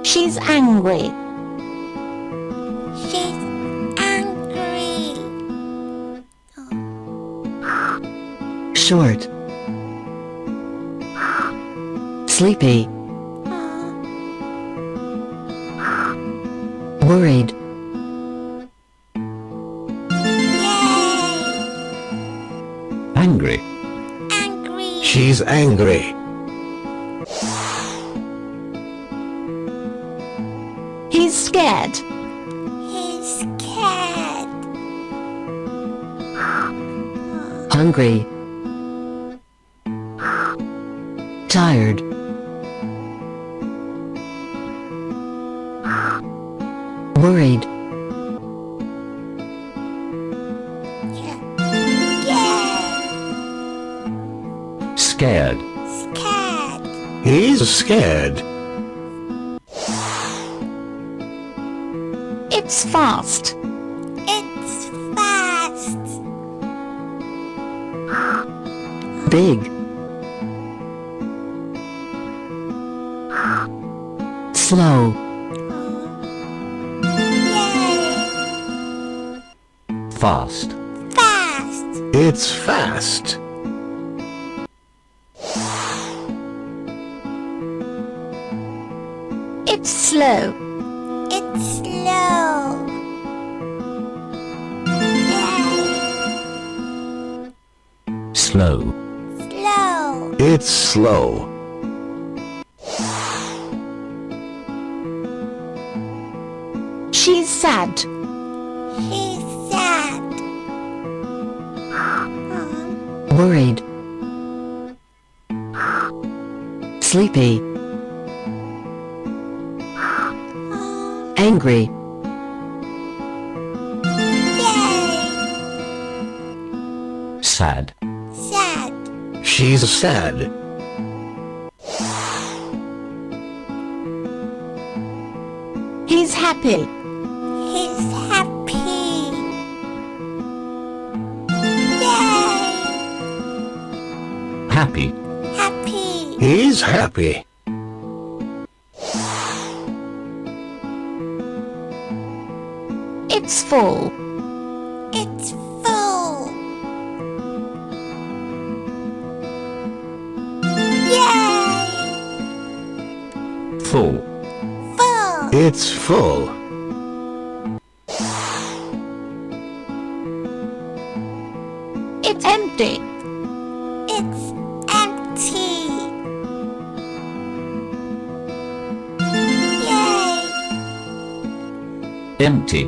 She's angry. She's angry. Short. Sleepy. Worried. Yay! Angry. Angry. She's angry. He's scared. He's scared. Hungry. Tired. Worried. Yeah. Scared. Scared. He's scared. It's fast. It's fast. Big. Slow. Yay! Fast. Fast. It's fast. It's slow. It's slow. Yay! Slow. Slow. It's slow. She's sad. She's sad. Worried. Sleepy. Angry. Yay! Sad. Sad. She's sad. He's happy. He's happy. Yay! Happy. Happy. He's happy. It's full. It's full. Yay! Full. Full. It's full. It's empty. It's empty. Yay! Empty.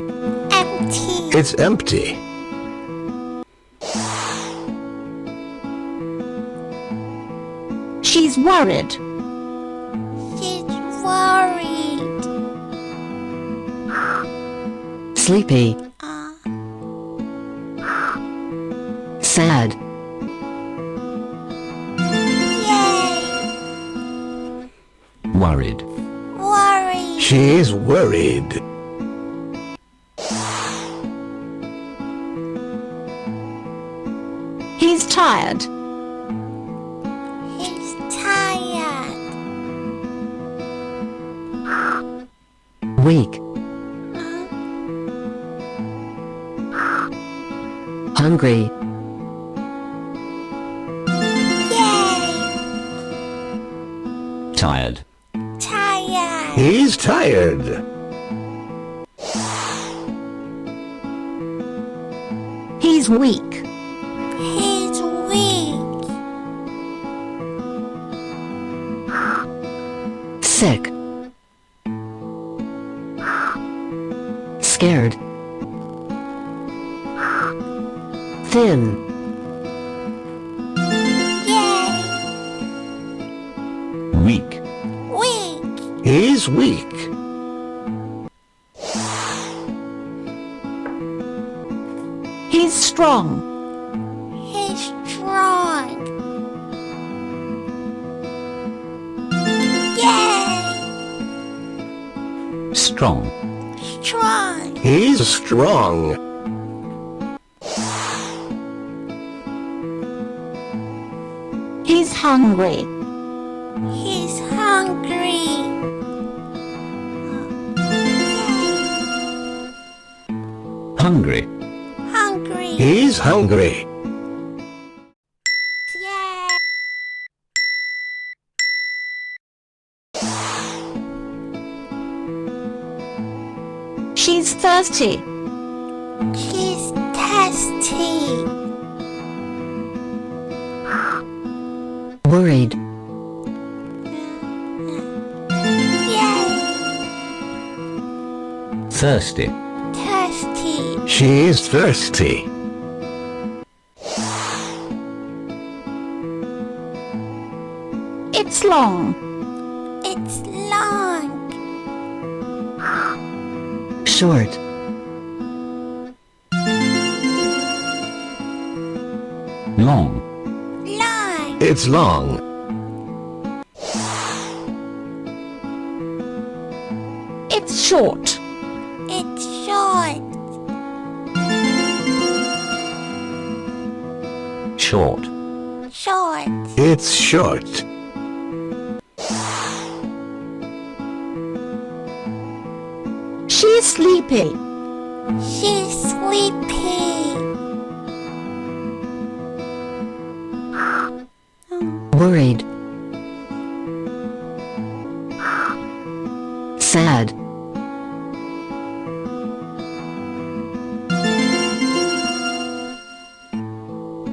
Empty. It's empty. She's worried. She's worried. Sleepy. Sad. Yay! Worried. Worried. She's worried. He's tired. He's tired. Weak. Hungry. Yay! Tired. Tired. He's tired. He's weak. He's weak. Sick. Scared. Thin. Yay! Weak. Weak. He's weak. He's strong. He's strong. Yay! Strong. Strong. He's strong. He's hungry. He's hungry. Hungry. Hungry. He's hungry. Yay. She's thirsty. She's thirsty. Worried. Yay. Thirsty. Thirsty. She's thirsty. It's long. It's long. Short. Long. Long. It's long. It's short. It's short. Short. Short. It's short. She's sleepy. She's sleepy. Worried. Sad.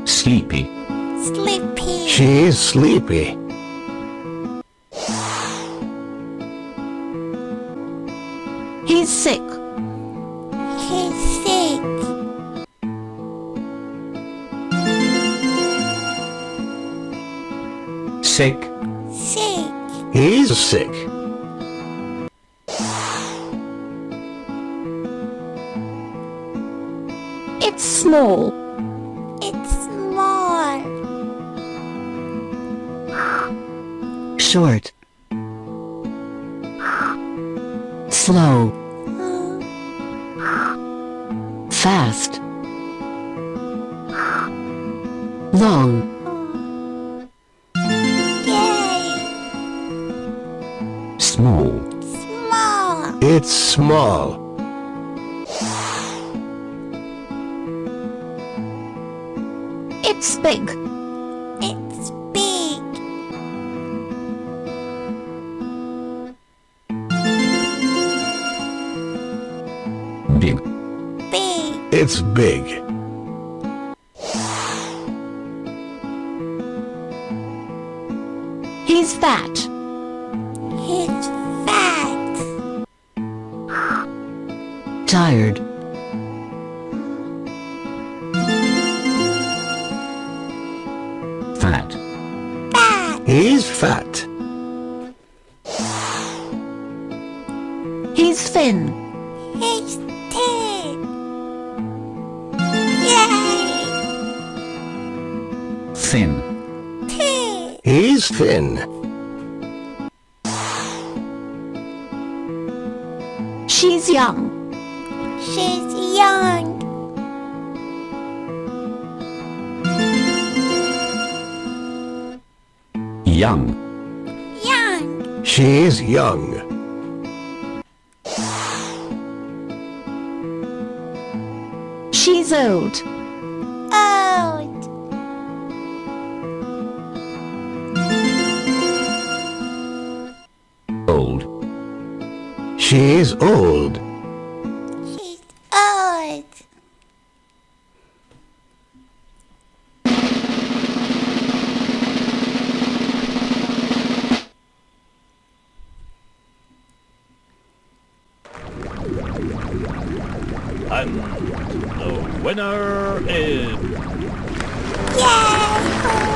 Sleepy. Sleepy. She's sleepy. He's sick. He's sick. Sick. Sick. He's sick. It's small. It's small. Short. Slow. Fast. Long. Yay. Small. Small. It's small. It's big. It's big. Big. Big. It's big. He's fat. He's fat. Tired. Fat. Fat. He's fat. He's thin. He's thin. Yay. Thin. Thin. He's thin. She's young. She's young. Young. Young. She's young. She's old. Old. Old. She's old. She's old. And the winner is... Yay!